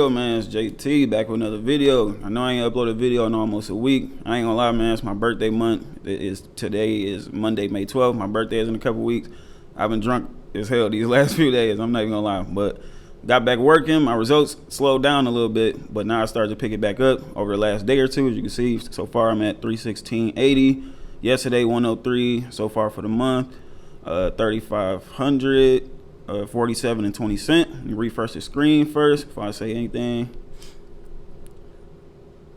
deal, man? It's JT back with another video. I know I ain't uploaded a video in almost a week. I ain't gonna lie, man. It's my birthday month. Today is Monday, May 12th. My birthday is in a couple weeks. I've been drunk as hell these last few days. I'm not even gonna lie, but got back working. My results slowed down a little bit, but now I started to pick it back up over the last day or two. As you can see, so far I'm at 316.80. Yesterday 103. So far for the month, 3,500. 47 and 20 cents. Let me refresh the screen first before I say anything.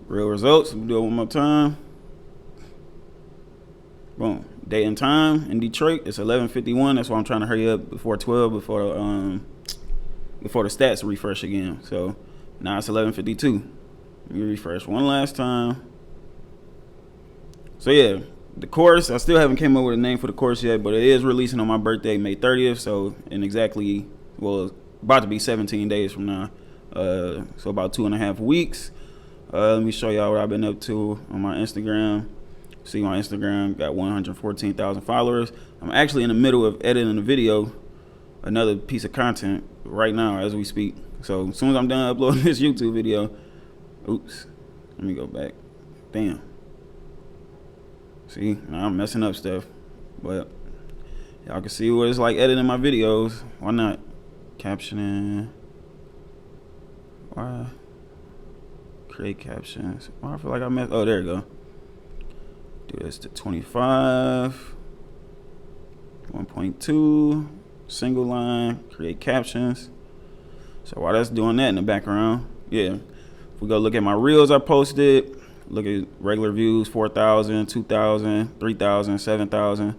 Real results. Let me do it one more time. Boom. Date and time in Detroit. It's 11:51. That's why I'm trying to hurry up before 12, before the stats refresh again. So now it's 11:52. Let me refresh one last time. So yeah, the course, I still haven't came up with a name for the course yet, but it is releasing on my birthday, May 30th. So in exactly, well, about to be 17 days from now. So about 2.5 weeks. Let me show y'all what I've been up to on my Instagram. See, my Instagram got 114,000 followers. I'm actually in the middle of editing a video, another piece of content right now as we speak. So as soon as I'm done uploading this YouTube video, oops, let me go back. Damn. See, now I'm messing up stuff, but y'all can see what it's like editing my videos. Why not? Captioning. Why? Create captions. Why I feel like I messed. Oh, there you go. Do this to 25. 1.2. Single line. Create captions. So while that's doing that in the background, yeah. If we go look at my reels I posted. Look at regular views, 4,000, 2,000, 3,000, 7,000,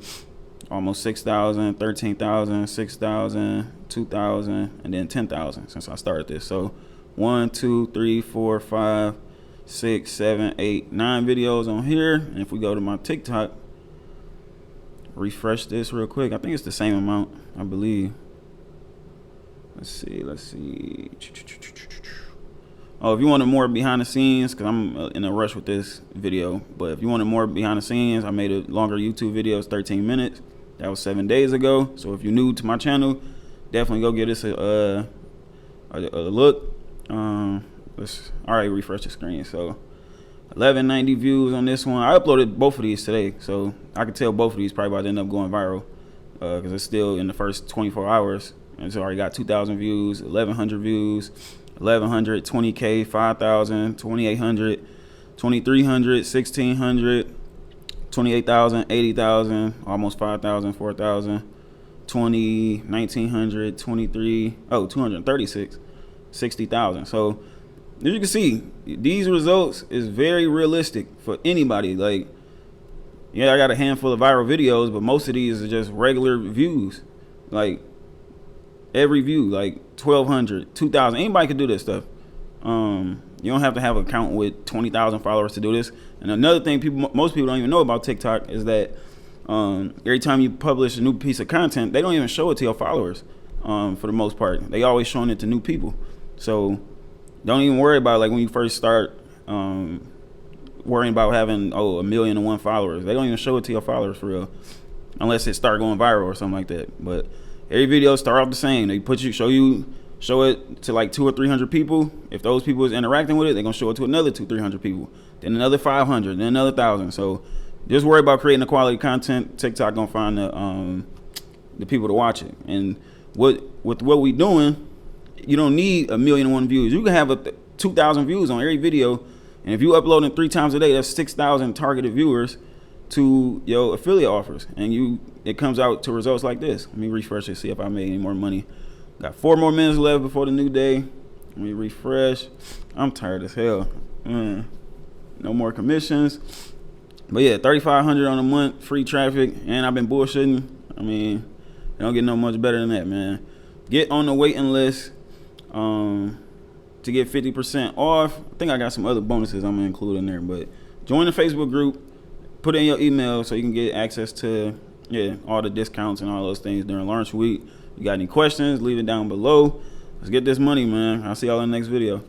almost 6,000, 13,000, 6,000, 2,000, and then 10,000 since I started this. So 1, 2, 3, 4, 5, 6, 7, 8, 9 videos on here. And if we go to my TikTok, refresh this real quick. I think it's the same amount, I believe. Let's see. Oh, if you wanted more behind the scenes, because I'm in a rush with this video, but if you wanted more behind the scenes, I made a longer YouTube video. It's 13 minutes. That was 7 days ago. So if you're new to my channel, definitely go give this a look. Alright, refresh the screen. So 1190 views on this one. I uploaded both of these today, so I could tell both of these probably about to end up going viral, because it's still in the first 24 hours. And it's already got 2,000 views, 1,100 views. 1,100, 20K, 5,000, 2,800, 2,300, 1,600, 28,000, 80,000, almost 5,000, 4,000, 20, 1,900, 23, 236, 60,000. So as you can see, these results is very realistic for anybody. Like, yeah, I got a handful of viral videos, but most of these are just regular views. Like, every view, like 1,200, 2,000. Anybody can do this stuff. You don't have to have an account with 20,000 followers to do this. And another thing most people don't even know about TikTok is that every time you publish a new piece of content, they don't even show it to your followers for the most part. They always showing it to new people. So don't even worry about, like, when you first start worrying about having 1,000,001 followers. They don't even show it to your followers for real, unless it start going viral or something like that. But every video start off the same. They show it to like 200 or 300 people. If those people is interacting with it, they're gonna show it to another 200, 300 people, then another 500, then another 1,000. So just worry about creating the quality content. TikTok gonna find the people to watch it. And with what we doing, you don't need 1,000,001 views. You can have 2,000 views on every video, and if you uploading 3 times a day, that's 6,000 targeted viewers to your affiliate offers, and it comes out to results like this. Let me refresh it, see if I made any more money. Got 4 more minutes left before the new day. Let me refresh. I'm tired as hell. No more commissions. But yeah, 3,500 on a month, free traffic, and I've been bullshitting. I mean, it don't get no much better than that, man. Get on the waiting list to get 50% off. I think I got some other bonuses I'm gonna include in there, but join the Facebook group. Put in your email so you can get access to all the discounts and all those things during launch week. You got any questions, leave it down below. Let's get this money, man. I'll see y'all in the next video.